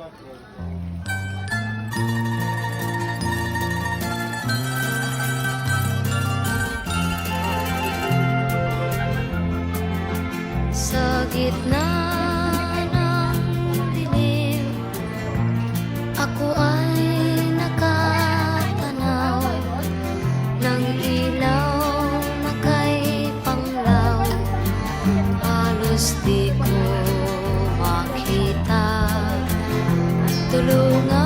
Sa gitna ng dilim, ako ay nakatanaw ng ilaw na kay Panglaw. Halos di ko makita, tulungan